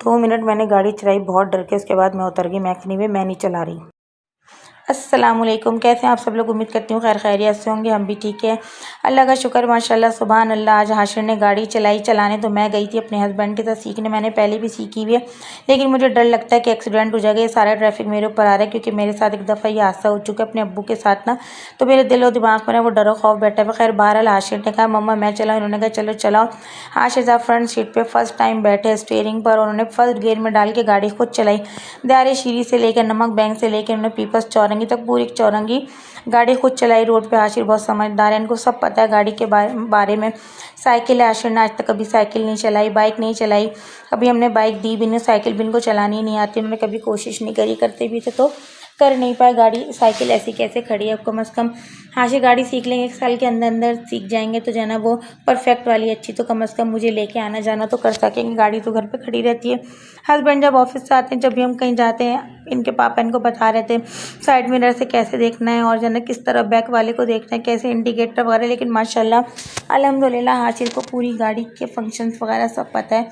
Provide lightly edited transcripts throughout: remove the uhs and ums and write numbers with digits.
2 minute मैंने गाड़ी चलाई बहुत डर के। उसके बाद मैं उतर गई, मैकनी में मैं नहीं चला रही। अस्सलामुअलैकुम, कैसे हैं आप सब लोग? उम्मीद करती हूँ खैर खैरियत से होंगे। हम भी ठीक है, अल्लाह का शुक्र माशाल्लाह सुभान अल्लाह। आज हाशिर ने गाड़ी चलाने तो मैं गई थी अपने हस्बैंड के साथ सीखने। मैंने पहले भी सीखी हुई है, लेकिन मुझे डर लगता है कि एक्सीडेंट हो जाएगा। ये सारा ट्रैफिक मेरे ऊपर आ रहा है क्योंकि मेरे साथ एक दफ़ा ये हादसा हो चुका है अपने अब्बू के साथ ना, तो मेरे दिल और दिमाग में ना वो डर खौफ बैठा है। खैर बहरहाल हाशिर ने कहा मम्मा मैं चलाऊँ, उन्होंने कहा चलो चलाओ। हाशिर साहब फ्रंट सीट पर फर्स्ट टाइम बैठे स्टीयरिंग पर, उन्होंने फर्स्ट गियर में डाल के गाड़ी खुद चलाई। दारे शीरी से लेकर नमक बैंक से लेकर उन्होंने पीपल्स चौरंगी तक पूरी चौरंगी गाड़ी खुद चलाई रोड पे। हाशिर बहुत समझदार है, इनको सब पता है गाड़ी के बारे में। साइकिल है, हाशिर ने आज तक कभी साइकिल नहीं चलाई, बाइक नहीं चलाई। कभी हमने बाइक दी भी नहीं, साइकिल भी इनको चलानी नहीं आती, उन्होंने कभी कोशिश नहीं करी। करते भी थे तो कर नहीं पाए। गाड़ी साइकिल ऐसी कैसे खड़ी है, कम से कम हाशिर गाड़ी सीख लेंगे 1 साल के अंदर अंदर सीख जाएंगे तो जो है ना वो परफेक्ट वाली अच्छी, तो कम से कम मुझे लेके आना जाना तो कर सकेंगे। गाड़ी तो घर पे खड़ी रहती है। हस्बैंड जब ऑफिस से आते हैं, जब भी हम कहीं जाते हैं, इनके पापा इनको बता रहे थे साइड मिरर से कैसे देखना है और जो है ना किस तरह बैक वाले को देखना है, कैसे इंडिकेटर वगैरह। लेकिन माशाल्लाह अल्हम्दुलिल्लाह हाशिर को पूरी गाड़ी के फंक्शंस वगैरह सब पता है,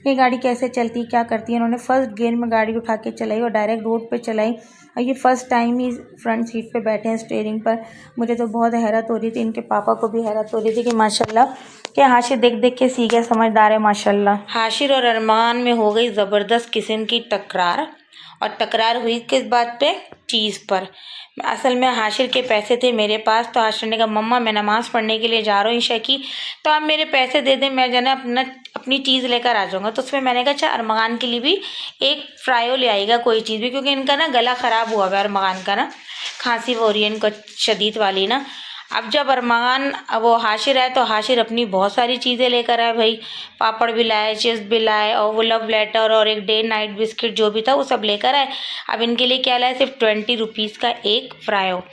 ये गाड़ी कैसे चलती है क्या करती है। उन्होंने फर्स्ट गियर में गाड़ी उठा के चलाई और डायरेक्ट रोड पे चलाई, और ये फर्स्ट टाइम ही फ्रंट सीट पे बैठे हैं स्टीयरिंग पर। मुझे तो बहुत हैरत हो रही थी, इनके पापा को भी हैरत हो रही थी कि माशाल्लाह कि हाशिर देख देख के सीख गया, समझदार है माशाल्लाह। हाशिर और अरमान में हो गई ज़बरदस्त किस्म की टकरार, और टकरार हुई किस बात पे? चीज़ पर। असल में हाशिर के पैसे थे मेरे पास, तो हाशिर ने कहा मम्मा मैं नमाज़ पढ़ने के लिए जा रहा हूँ ईशा की, तो आप मेरे पैसे दे दें, मैं जो है ना अपनी चीज़ लेकर आ जाऊँगा। तो उसमें मैंने कहा अच्छा अरमान के लिए भी एक फ्रायो ले आएगा कोई चीज़ भी, क्योंकि इनका ना गला ख़राब हुआ है, अरमान का ना खांसी हो रही है इनको शदीद वाली ना। अब जब अरमान वो हाशिर आए तो हाशिर अपनी बहुत सारी चीज़ें लेकर आए भाई, पापड़ भी लाए, चिप्स भी लाए, और वो लव लेटर और एक डे नाइट बिस्किट जो भी था वो सब लेकर आए। अब इनके लिए क्या लाए? सिर्फ 20 रुपीज़ का एक फ्रायो।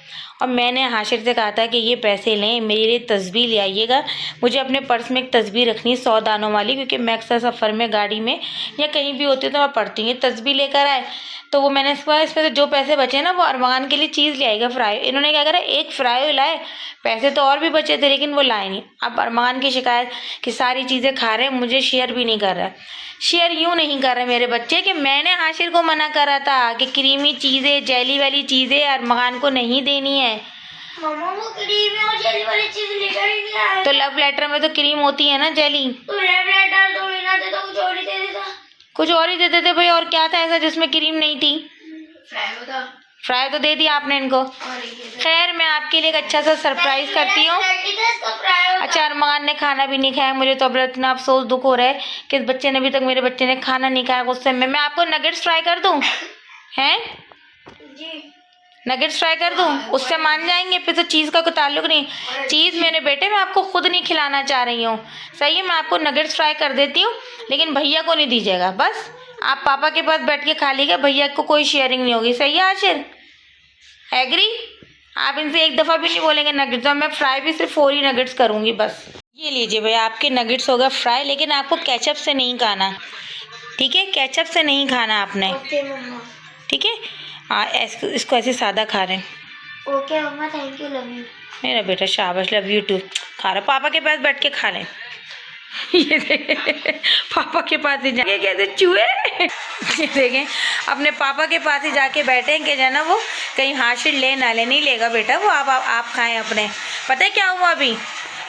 और मैंने हाशिर से कहा था कि ये पैसे लें, मेरे लिए तस्बीह ले आइएगा, मुझे अपने पर्स में एक तस्बीह रखनी है 100 दानों वाली, क्योंकि मैं अक्सर सफ़र में गाड़ी में या कहीं भी होती हूँ तो मैं पढ़ती हूँ। ये तस्बीह लेकर आए, तो वो मैंने इसमें से जो पैसे बचे ना वो अरमान के लिए चीज़ ले आएगा फ्राई। इन्होंने क्या करा, एक फ्राई लाए, पैसे तो और भी बचे थे लेकिन वो लाए नहीं। अब अरमान की शिकायत कि सारी चीज़ें खा रहे हैं, मुझे शेयर भी नहीं कर रहा है। शेयर यूँ नहीं कर रहे मेरे बच्चे कि मैंने हाशिर को मना करा था कि क्रीमी चीज़ें जेली वाली चीज़ें अरमान को नहीं देनी है। मम्मा वो क्रीम और जेली वाली चीज लेकर ही नहीं आया। तो लव लेटर में तो क्रीम होती है ना जेली, तो लव लेटर तो बिना दे तो कुछ और ही दे देता। कुछ और ही दे देते भाई, और क्या था ऐसा जिसमें क्रीम नहीं थी? फ्राई तो दे दिया आपने इनको। खैर मैं आपके लिए एक अच्छा सा सरप्राइज करती हूँ। अच्छा अरमान ने खाना भी नहीं खाया, मुझे तो अब इतना अफसोस दुख हो रहा है कि इस बच्चे ने अभी तक मेरे बच्चे ने खाना नहीं खाया। गुस्से में मैं आपको नगेट्स फ्राई कर दूँ? हैं जी नगेट्स फ्राई कर दूँ? उससे मान जाएंगे? फिर तो चीज़ का कोई ताल्लुक नहीं। चीज़ मेरे बेटे मैं आपको खुद नहीं खिलाना चाह रही हूँ, सही है? मैं आपको नगेट्स फ्राई कर देती हूँ, लेकिन भैया को नहीं दीजिएगा। बस आप पापा के पास बैठ के खा लीजिए, भैया को कोई शेयरिंग नहीं होगी, सही है हाशिर? एग्री? आप इनसे एक दफ़ा भी नहीं बोलेंगे नगेट्स, और मैं फ्राई भी सिर्फ 4 ही नगेट्स करूँगी बस। ये लीजिए भैया आपके नगेट्स होगा फ्राई, लेकिन आपको केचप से नहीं खाना, ठीक है? केचप से नहीं खाना आपने, ओके मम्मा। ठीक है? हाँ इसको ऐसे सादा खा रहे हैं। Okay mamma, thank you, love you. मेरा बेटा शाबाश, लव यू टू। खा रहा, पापा के पास बैठ के खा लें। ये देखें पापा के पास ही जाके कैसे चूहे ये देखें अपने पापा के पास ही जाके बैठे कि जाना वो कहीं हाशिर ले ना ले। नहीं लेगा बेटा वो, आप खाएं अपने। पता है क्या हुआ अभी?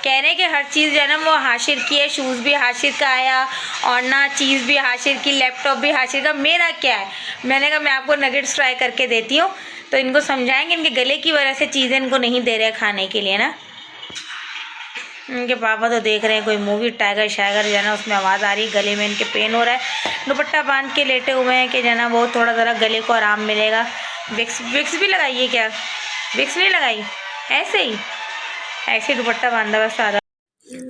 कह रहे हैं कि हर चीज़ जो है ना वो हाशिर की है, शूज़ भी हाशिर का आया और ना चीज़ भी हाशिर की, लैपटॉप भी हाशिर का। मेरा क्या है? मैंने कहा मैं आपको नगेट्स फ्राई करके देती हूँ, तो इनको समझाएंगे, इनके गले की वजह से चीज़ें इनको नहीं दे रहे खाने के लिए ना। इनके पापा तो देख रहे हैं कोई मूवी, टाइगर शाइगर जो है ना उसमें आवाज़ आ रही है, गले में इनके पेन हो रहा है, दुपट्टा बांध के लेटे हुए हैं कि जो है ना वो थोड़ा ज़रा गले को आराम मिलेगा। विक्स भी लगाइए क्या? विक्स नहीं लगाई? ऐसे ही दुपट्टा बांधा बस सादा।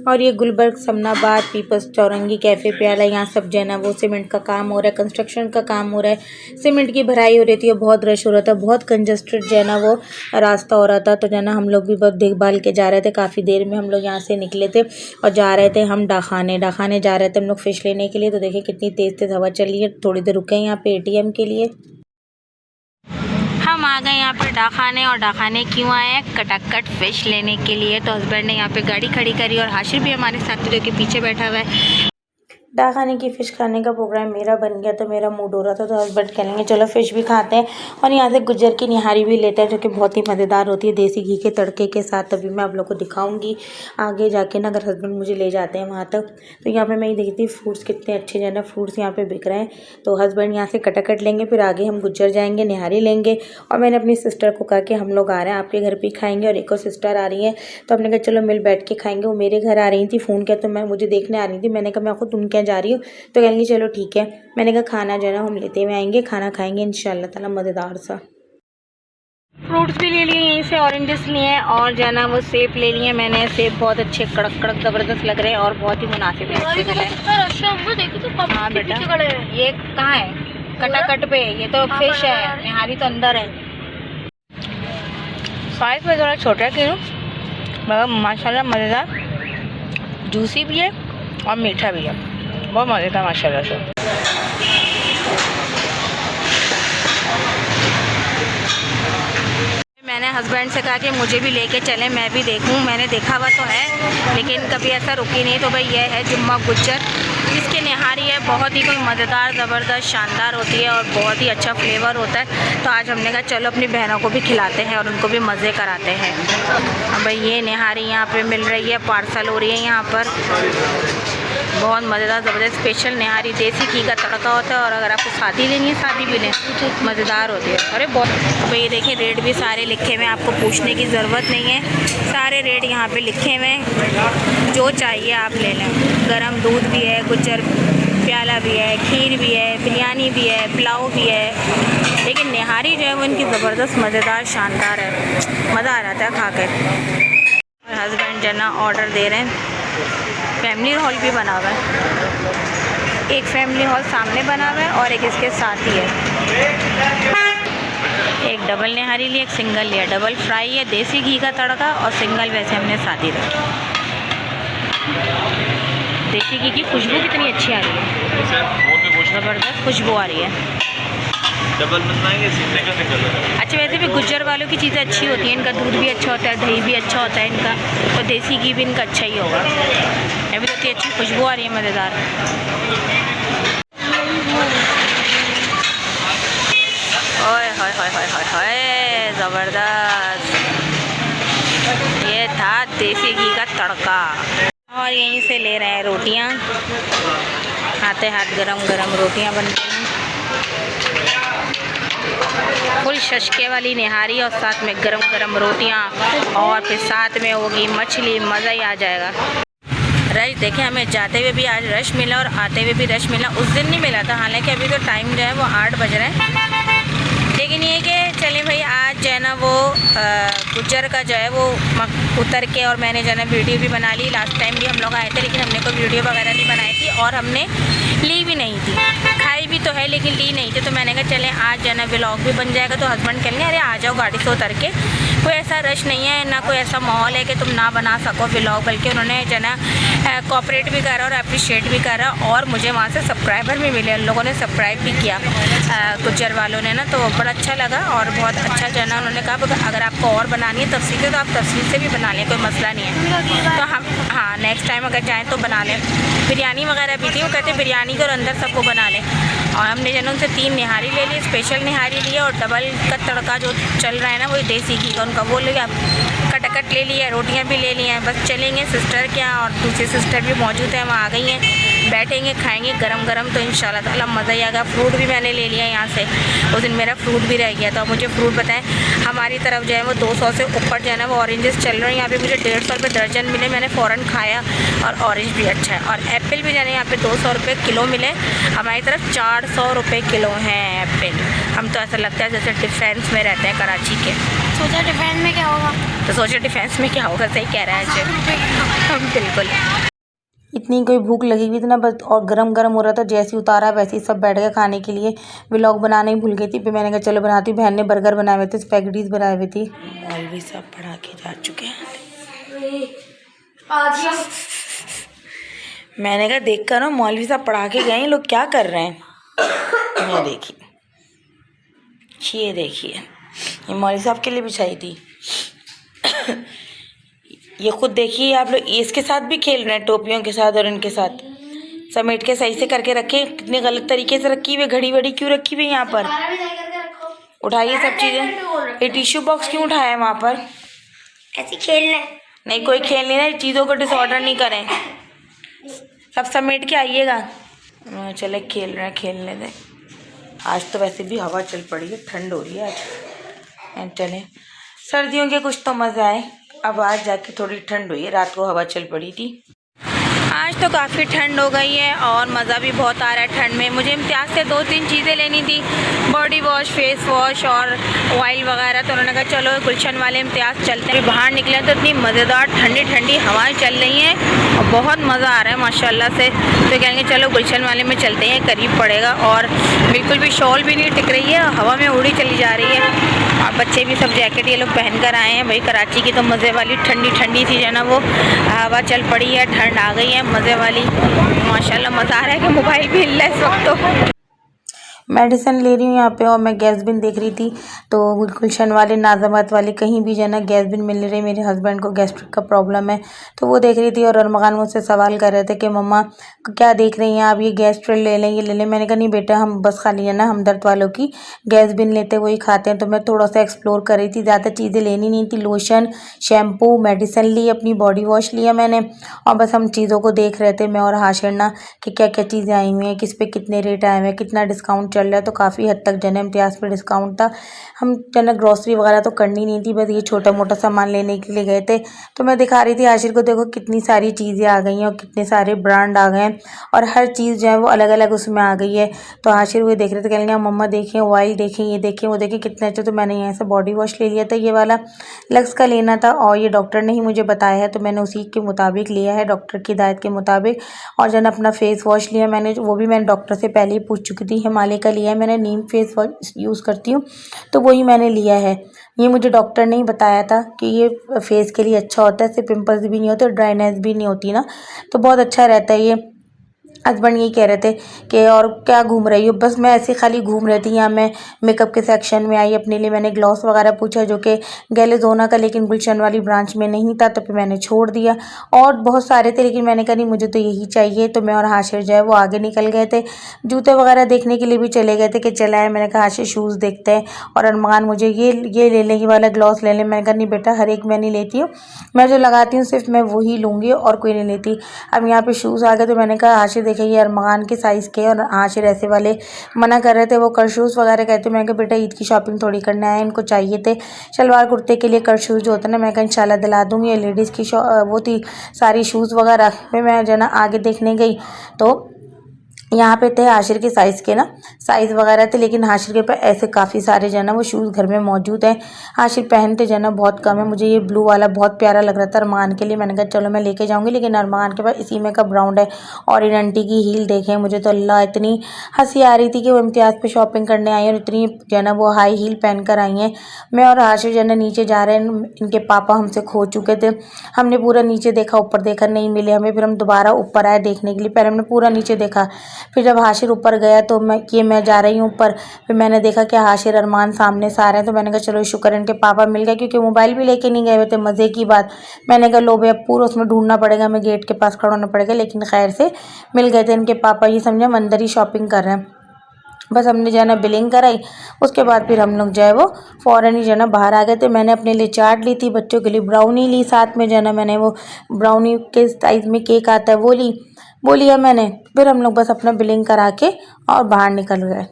और ये गुलबर्ग समनाबाद पीपल्स चौरंगी कैफ़े पे आला, यहाँ सब जो है ना वो सीमेंट का काम हो रहा है, कंस्ट्रक्शन का काम हो रहा है, सीमेंट की भराई हो रही थी और बहुत रश हो रहा था, बहुत कंजस्टेड जो है ना वो रास्ता हो रहा था। तो जो है ना हम लोग भी बहुत देखभाल के जा रहे थे। काफ़ी देर में हम लोग यहाँ से निकले थे और जा रहे थे हम डाखाने जा रहे थे हम लोग फ़िश लेने के लिए। तो देखिए कितनी तेज़ हवा चल रही है। थोड़ी देर रुके यहाँ पे ATM के लिए। हम आ गए यहाँ पे डाखाने, और डाखाने क्यों आए हैं? कटाकट फ़िश लेने के लिए। तो हस्बैंड ने यहाँ पे गाड़ी खड़ी करी और हाशिर भी हमारे साथ जो कि पीछे बैठा हुआ है। खाने की फ़िश खाने का प्रोग्राम मेरा बन गया, तो मेरा मूड हो रहा था, तो हस्बैंड कहेंगे चलो फ़िश भी खाते हैं और यहाँ से गुज्जर की निहारी भी लेते हैं, जो कि बहुत ही मज़ेदार होती है देसी घी के तड़के के साथ। तभी मैं आप लोग को दिखाऊंगी आगे जाके ना, अगर हस्बैंड मुझे ले जाते हैं वहाँ तक। तो यहाँ पे मैं ये देखती फ्रूट्स कितने अच्छे जो है ना फ्रूट्स यहाँ पे बिक रहे हैं। तो हस्बैंड यहाँ से कटाकट लेंगे, फिर आगे हम गुज्जर जाएंगे, निहारी लेंगे। और मैंने अपनी सिस्टर को कहा कि हम लोग आ रहे हैं आपके घर पे खाएंगे, और एक और सिस्टर आ रही है, तो हमने कहा चलो मिल बैठ के खाएंगे। वो मेरे घर आ रही थी, फ़ोन किया तो मैं मुझे देखने आ रही थी। मैंने कहा मैं खुद तुम क्या जा रही हो, तो कहेंगी चलो ठीक है। मैंने कहा खाना जो है ना हम लेते हुए आएंगे, खाना खाएंगे इंशाल्लाह ताला मज़ेदार सा। फ्रूट्स भी ले लिए यहीं से, ऑरेंजेस लिए हैं, और जो है ना वो सेब ले लिए मैंने। सेब बहुत अच्छे कड़क कड़क ज़बरदस्त लग रहे हैं और बहुत ही मुनासिब है। हाँ बेटा, ये कहाँ है? कटाकट पे, ये तो फिश है, निहारी तो अंदर है। साइज में थोड़ा छोटा है क्यों, मगर माशाल्लाह मज़ेदार, जूसी भी है और मीठा भी है, बहुत मज़े का माशाल्लाह से। मैंने हस्बैंड से कहा कि मुझे भी लेके चलें, मैं भी देखूं। मैंने देखा हुआ तो है लेकिन कभी ऐसा रुकी नहीं। तो भाई ये है जुम्मा गुज्जर, इसकी निहारी है बहुत ही कोई मज़ेदार ज़बरदस्त शानदार होती है और बहुत ही अच्छा फ्लेवर होता है। तो आज हमने कहा चलो अपनी बहनों को भी खिलाते हैं और उनको भी मज़े कराते हैं। अब भाई ये निहारी यहाँ पे मिल रही है, पार्सल हो रही है यहाँ पर, बहुत मज़ेदार ज़बरदस्त स्पेशल निहारी, देसी घी का तड़का होता है। और अगर आपको शादी लेनी है शादी भी लें, मज़ेदार होती है। अरे बहुत भाई ये देखें, रेट भी सारे लिखे हुए हैं, आपको पूछने की ज़रूरत नहीं है, सारे रेट यहाँ पे लिखे हुए हैं, जो चाहिए आप ले लें। गरम दूध भी है, गुज्जर प्याला भी है, खीर भी है, बिरयानी भी है, पुलाव भी है। लेकिन निहारी जो है वो इनकी ज़बरदस्त मज़ेदार शानदार है, मज़ा आ जाता है खा कर। और हस्बैंड जो है ना ऑर्डर दे रहे हैं। फैमिली हॉल भी बना हुआ है, एक फैमिली हॉल सामने बना हुआ है और एक इसके साथ ही है। एक डबल निहारी ली, एक सिंगल लिया। डबल फ्राई है, देसी घी का तड़का, और सिंगल वैसे हमने साथ ही रखी। देसी घी की खुशबू कितनी अच्छी आ रही है, ज़बरदस्त खुशबू आ रही है। डबल बनवाएंगे, सिंगल। अच्छा वैसे भी गुज्जर वालों की चीज़ें अच्छी होती हैं, इनका दूध भी अच्छा होता है, दही भी अच्छा होता है इनका, और देसी घी भी इनका अच्छा ही होगा। अभी तो अच्छी खुशबू आ रही है मज़ेदार। ओए हाय हाय हाय हाय हाय, ज़बरदस्त, ये था देसी घी का तड़का। और यहीं से ले रहे हैं रोटियां, हाथे हाथ गरम गरम रोटियां बन रही हैं, फुल शशके वाली निहारी और साथ में गरम गरम रोटियां, और फिर साथ में होगी मछली, मज़ा ही आ जाएगा। रश देखें, हमें जाते हुए भी आज रश मिला और आते हुए भी रश मिला। उस दिन नहीं मिला था, हालांकि अभी तो टाइम जो है वो 8 बज रहे हैं, लेकिन ये कि चलें भाई आज जो है ना वो गुज्जर का जो है वो उतर के, और मैंने जो है ना वीडियो भी बना ली। लास्ट टाइम भी हम लोग आए थे लेकिन हमने कोई वीडियो वगैरह नहीं बनाई थी और हमने ली भी नहीं थी, खाई भी तो है लेकिन ली नहीं थी। तो मैंने कहा चलें आज जो है ना व्लॉग भी बन जाएगा। तो हस्बैंड कहेंगे अरे आ जाओ गाड़ी से उतर के, कोई ऐसा रश नहीं है ना, कोई ऐसा माहौल है कि तुम ना बना सको व्लॉग, बल्कि उन्होंने जो है ना कोऑपरेट भी करा और अप्रिशिएट भी करा, और मुझे वहाँ से सब्सक्राइबर भी मिले, उन लोगों ने सब्सक्राइब भी किया गुज्जर वालों ने ना, तो बड़ा अच्छा लगा। और बहुत अच्छा जो है ना उन्होंने कहा अगर आपको और बनानी है तफसील से तो आप तफसील से भी बना लें, कोई मसला नहीं है। तो हम हाँ नेक्स्ट टाइम अगर जाएँ तो बना लें। बिरयानी वगैरह भी थी, वो कहते बिरयानी को और अंदर सबको बना लें। और हमने जो उनसे 3 निहारी ले ली, स्पेशल निहारी लिया, और डबल का तड़का जो चल रहा है ना वो देसी घी का उनका वो लिया, कटाकट ले लिया, रोटियां भी ले ली हैं। बस चलेंगे सिस्टर के यहाँ, और दूसरी सिस्टर भी मौजूद है, वहाँ आ गई हैं, बैठेंगे खाएंगे गरम गरम, तो इंशाल्लाह ताला मज़ा ही आएगा। फ्रूट भी मैंने ले लिया यहाँ से, उस दिन मेरा फ्रूट भी रह गया था। मुझे फ्रूट बताएं, हमारी तरफ जो है वो 200 से ऊपर जो है ना वो ऑरेंजेस चल रहे हैं, यहाँ पे मुझे 150 रुपये दर्जन मिले, मैंने फ़ौरन खाया। और ऑरेंज भी अच्छा है, और एप्पल भी जो है यहाँ पे 200 रुपये किलो मिले, हमारी तरफ 400 रुपये किलो हैं एप्पल। हम तो ऐसा लगता है जैसे डिफेंस में रहते हैं कराची के। सोचा डिफेंस में क्या होगा, तो सोचो डिफेंस में क्या होगा, सही कह रहा है बिल्कुल। इतनी कोई भूख लगी हुई थी ना बस, और गरम गरम हो रहा था, जैसे उतारा वैसे ही सब बैठ गए खाने के लिए। व्लॉग बनाने ही भूल गई थी, फिर मैंने कहा चलो बनाती हूँ। बहन ने बर्गर बनाए हुए थे, स्पैगेटीज बनाए हुए थी। मौलवी सब पढ़ा के जा चुके हैं। मैंने कहा देख कर मौलवी साहब पढ़ा के गए, लोग क्या कर रहे हैं। ये देखिए ये मौलवी साहब के लिए बिछाई थी। ये खुद देखिए आप लोग, इसके साथ भी खेल रहे हैं, टोपियों के साथ और इनके साथ समेट के सही से करके रखे, कितने गलत तरीके से रखी हुई, घड़ी वड़ी क्यों रखी हुई यहाँ पर। हमारा भी सही करके रखो। उठाइए सब चीज़ें। ये टिश्यू बॉक्स क्यों उठाया है वहाँ पर? ऐसे खेलना है। नहीं, कोई खेल नहीं रहा, चीज़ों को डिसऑर्डर नहीं करें। सब समेट के आइएगा। चले खेल रहे हैं, खेलने दें। आज तो वैसे भी हवा चल पड़ी है, ठंड हो रही है आज। चलें, सर्दियों के कुछ तो मज़े आए। अब आज जाके थोड़ी ठंड हुई है, रात को हवा चल पड़ी थी। आज तो काफ़ी ठंड हो गई है और मज़ा भी बहुत आ रहा है ठंड में। मुझे इम्तियाज़ से 2-3 चीज़ें लेनी थी, बॉडी वॉश, फेस वॉश और ऑयल वगैरह। तो उन्होंने कहा चलो गुलशन वाले इम्तियाज़ चलते हैं। बाहर निकले तो इतनी मज़ेदार ठंडी ठंडी हवाएं चल रही हैं और बहुत मज़ा आ रहा है माशाल्लाह से। तो कहेंगे चलो गुलशन वाले में चलते हैं, करीब पड़ेगा और बिल्कुल भी शॉल भी नहीं टिक रही है, हवा में उड़ी चली जा रही है। और बच्चे भी सब जैकेट ये लोग पहन कर आए हैं। भाई कराची की तो मज़े वाली ठंडी ठंडी सी जो है ना वो हवा चल पड़ी है, ठंड आ गई है मज़े वाली। माशाल्लाह मज़ा आ रहा है कि मोबाइल भी हिल रहा है इस वक्त। तो मेडिसिन ले रही हूँ यहाँ पे और मैं गैस बिन देख रही थी तो गुलशन वाले, नाज़ाबाद वाले कहीं भी जो है ना गैस बिन मिल रही। मेरे हस्बैंड को गैस्ट्रिक का प्रॉब्लम है तो वो देख रही थी और अरमगान मुझसे सवाल कर रहे थे कि मम्मा क्या देख रही हैं आप, ये गैस्ट्रिक ले लें, ये ले लें। मैंने कहा नहीं बेटा, हम बस खाली है ना हमदर्द वालों की गैस बिन लेते वही खाते हैं। तो मैं थोड़ा सा एक्सप्लोर कर रही थी, ज़्यादा चीज़ें लेनी नहीं थी। लोशन, शैम्पू, मेडिसिन ली, अपनी बॉडी वॉश लिया मैंने और बस हम चीज़ों को देख रहे थे मैं और हाशिर ना कि क्या क्या चीज़ें आई हुई हैं, किस पे कितने रेट आए हुए हैं, कितना डिस्काउंट चल रहा है। तो काफ़ी हद तक जन इम्तियाज़ पे डिस्काउंट था। हम जन ग्रॉसरी वगैरह तो करनी नहीं थी, बस ये छोटा मोटा सामान लेने के लिए गए थे। तो मैं दिखा रही थी हाशिर को, देखो कितनी सारी चीज़ें आ गई हैं और कितने सारे ब्रांड आ गए हैं और हर चीज़ जो है वो अलग अलग उसमें आ गई है। तो हाशिर वो देख रहे थे, कहेंगे मम्मा देखें ऑयल देखें, ये देखें वो देखें कितने अच्छे। तो मैंने यहाँ से बॉडी वॉश ले लिया था, ये वाला लक्स का लेना था और ये डॉक्टर ने ही मुझे बताया है तो मैंने उसी के मुताबिक लिया है, डॉक्टर की हिदायत के मुताबिक। और जन अपना फेस वॉश लिया मैंने, वो भी मैंने डॉक्टर से पहले ही पूछ चुकी थी, हिमालय का लिया है मैंने, नीम फेस वॉश यूज़ करती हूँ तो वही मैंने लिया है। ये मुझे डॉक्टर ने ही बताया था कि ये फेस के लिए अच्छा होता है, इससे पिंपल्स भी नहीं होते और ड्राइनेस भी नहीं होती ना, तो बहुत अच्छा रहता है ये। हस्बैंड यही कह रहे थे कि और क्या घूम रही हो, बस मैं ऐसे खाली घूम रही थी। यहाँ मैं मेकअप के सेक्शन में आई, अपने लिए मैंने ग्लॉस वगैरह पूछा जो कि गैलेजोना का लेकिन गुलशन वाली ब्रांच में नहीं था तो फिर मैंने छोड़ दिया। और बहुत सारे थे लेकिन मैंने कहा नहीं मुझे तो यही चाहिए। तो मैं और हाशिर जो है वो आगे निकल गए थे, जूते वगैरह देखने के लिए भी चले गए थे कि चला है। मैंने कहा हाशिर शूज़ देखते हैं और अरमान मुझे ये ले लें, ये वाला ग्लॉस ले लें। मैंने कहा नहीं बेटा, हर एक मैं नहीं लेती हूँ, मैं जो लगाती हूँ सिर्फ मैं वही लूँगी और कोई नहीं लेती। अब यहाँ पे शूज़ आ गए तो मैंने कहा हाशिर देखे ये अरमान के साइज़ के, और हाशिर ऐसे वाले मना कर रहे थे, वो कर शूज़ वगैरह कहते। मैंने कहा बेटा ईद की शॉपिंग थोड़ी करने आए, इनको चाहिए थे शलवार कुर्ते के लिए कर शूज़ जो होते हैं ना। मैं कहा इंशाल्लाह दिला दूँगी। ये लेडीज़ की वो थी सारी शूज़ वगैरह। फिर मैं जो ना आगे देखने गई तो यहाँ पे थे हाशिर के साइज़ के ना साइज़ वगैरह थे, लेकिन हाशिर के पास ऐसे काफ़ी सारे जो है ना वो शूज़ घर में मौजूद हैं। हाशिर पहनते जो है ना बहुत कम है। मुझे ये ब्लू वाला बहुत प्यारा लग रहा था अरमान के लिए, मैंने कहा चलो मैं लेके जाऊँगी, लेकिन अरमान के पास इसी में का ब्राउन है। और इन आंटी की हील देखें, मुझे तो अल्लाह इतनी हंसी आ रही थी कि वो इम्तियाज़ पे शॉपिंग करने आई और इतनी जो है ना वो हाई हील पहन कर आई हैं। मैं और हाशिर जो है ना नीचे जा रहे हैं, इनके पापा हमसे खो चुके थे। हमने पूरा नीचे देखा, ऊपर देखा, नहीं मिले हमें। फिर हम दोबारा ऊपर आए देखने के लिए, पहले हमने पूरा नीचे देखा, फिर जब हाशिर ऊपर गया तो मैं जा रही हूँ ऊपर, फिर मैंने देखा कि हाशिर अरमान सामने से आ रहे हैं। तो मैंने कहा चलो शुक्र है इनके पापा मिल गए, क्योंकि मोबाइल भी लेके नहीं गए हुए थे। मज़े की बात, मैंने कहा लो भैया पूरा उसमें ढूंढना पड़ेगा, हमें गेट के पास खड़ा होना पड़ेगा, लेकिन खैर से मिल गए थे इनके पापा। ये समझे हम अंदर ही शॉपिंग कर रहे हैं। बस हमने जो है ना बिलिंग कराई, उसके बाद फिर हम लोग जो है वो फ़ौरन ही जो है ना बाहर आ गए थे। मैंने अपने लिए चाट ली थी, बच्चों के लिए ब्राउनी ली, साथ में जो है ना मैंने वो ब्राउनी के साइज़ में केक आता है वो लिया मैंने। फिर हम लोग बस अपना बिलिंग करा के और बाहर निकल गए।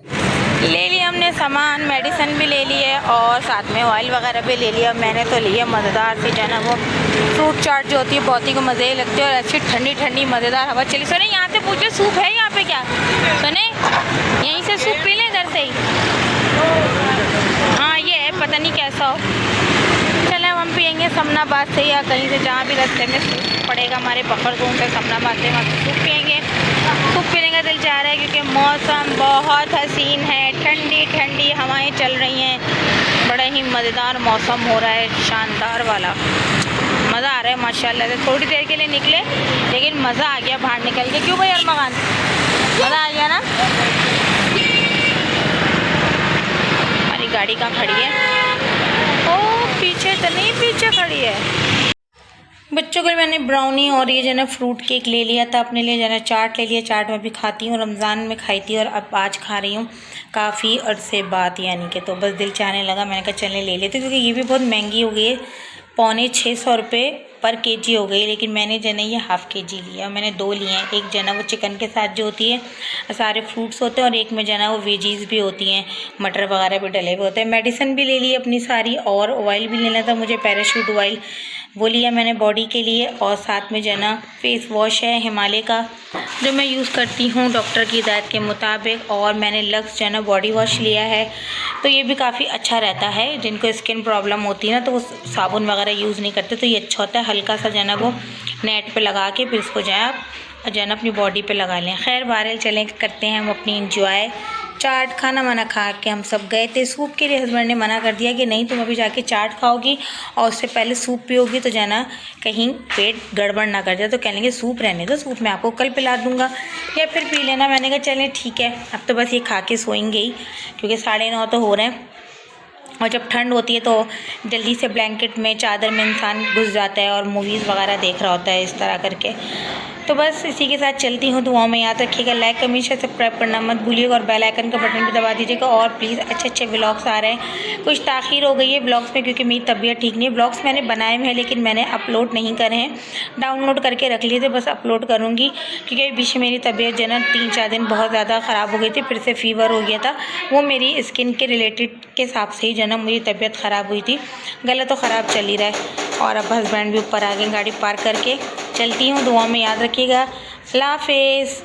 ले लिया हमने सामान, मेडिसिन भी ले लिए और साथ में ऑयल वगैरह भी ले लिया। मैंने तो लिया मज़ेदार सी जो है ना वो फ्रूट चाट जो होती है, बहुत ही को मज़े ही लगती है और अच्छी ठंडी ठंडी मज़ेदार हवा चली। सुने यहाँ से पूछे सूप है यहाँ पे क्या? सुने यहीं से सूप पी लें इधर से ही। हाँ ये है, पता नहीं कैसा हो। चले हम पियेंगे समनाबाद से या कहीं से, जहाँ भी रास्ते में सूप पड़ेगा हमारे बफर जोन से समनाबाद से, वहाँ से सूप पियेंगे। सूप पीने का दिल चाह रहा है क्योंकि मौसम बहुत हसीन है, ठंडी ठंडी हवाएं चल रही हैं, बड़ा ही मज़ेदार मौसम हो रहा है, शानदार वाला मज़ा आ रहा है माशाल्लाह से। थोड़ी देर के लिए निकले लेकिन मज़ा आ गया बाहर निकल के। क्यों भाई अरमान, मज़ा आ गया ना? हमारी गाड़ी कहाँ खड़ी है? ओ पीछे तो नहीं, पीछे खड़ी है। बच्चों के लिए मैंने ब्राउनी और ये जो ना फ्रूट केक ले लिया था, अपने लिए जो ना चाट ले लिया। चाट मैं भी खाती हूँ, रमज़ान में खाई थी और अब आज खा रही हूँ काफ़ी अरसे बाद, यानी कि तो बस दिल चाहने लगा, मैंने कहा चलने ले लेते, क्योंकि ये भी बहुत महंगी हो गई है, 650 रुपये पर केजी हो गई। लेकिन मैंने जो है ये हाफ़ केजी लिया, मैंने 2 लिए हैं। एक जो है वो चिकन के साथ जो होती है, सारे फ्रूट्स होते हैं, और एक में जो है वो वेजीज़ भी होती हैं, मटर वगैरह भी डले हुए होते हैं। मेडिसिन भी ले ली अपनी सारी, और ऑयल भी लेना था मुझे, पैराशूट ऑयल वो लिया मैंने बॉडी के लिए। और साथ में जो है ना फेस वॉश है हिमालय का, जो मैं यूज़ करती हूँ डॉक्टर की हिदायत के मुताबिक। और मैंने लक्स जो है ना बॉडी वॉश लिया है, तो ये भी काफ़ी अच्छा रहता है। जिनको स्किन प्रॉब्लम होती है ना, तो वो साबुन वगैरह यूज़ नहीं करते, तो ये अच्छा होता है। हल्का सा जो है ना वो नेट पे लगा के फिर इसको जो है आप जो है ना अपनी बॉडी पे लगा लें। खैर बहरहाल चलें, करते हैं हम अपनी इंजॉय। चाट खाना वाना खा के हम सब गए थे सूप के लिए। हस्बैंड ने मना कर दिया कि नहीं तुम अभी जाके चाट खाओगी और उससे पहले सूप पियोगी तो जाना कहीं पेट गड़बड़ ना कर जाए, तो कह लेंगे सूप रहने दो, सूप मैं आपको कल पिला दूंगा या फिर पी लेना। मैंने कहा चलें ठीक है, अब तो बस ये खा के सोएंगे ही, क्योंकि 9:30 तो हो रहे हैं। और जब ठंड होती है तो जल्दी से ब्लैंकेट में, चादर में इंसान घुस जाता है और मूवीज़ वगैरह देख रहा होता है इस तरह करके। तो बस इसी के साथ चलती हूँ। दुआओं में याद रखिएगा, लाइक हमेशा सब्सक्राइब करना मत भूलिएगा और बेल आइकन का बटन भी दबा दीजिएगा। और प्लीज़ अच्छे अच्छे व्लॉग्स आ रहे हैं, कुछ ताख़ीर हो गई है व्लॉग्स में क्योंकि मेरी तबीयत ठीक नहीं है। व्लॉग्स मैंने बनाए हुए हैं लेकिन मैंने अपलोड नहीं करे हैं, डाउनलोड करके रख लिए थे, बस अपलोड करूँगी क्योंकि बीच में मेरी तबीयत जो है ना 3-4 दिन बहुत ज़्यादा ख़राब हो गई थी, फिर से फ़ीवर हो गया था। वो मेरी स्किन के रिलेटेड के हिसाब से ही जो है ना मेरी तबीयत ख़राब हुई थी, गला तो ख़राब चल ही रहा है। और अब हस्बैंड भी ऊपर आ गए गाड़ी पार्क करके। चलती हूँ, दुआ में याद रखिएगा। अल्लाह हाफ़िज़।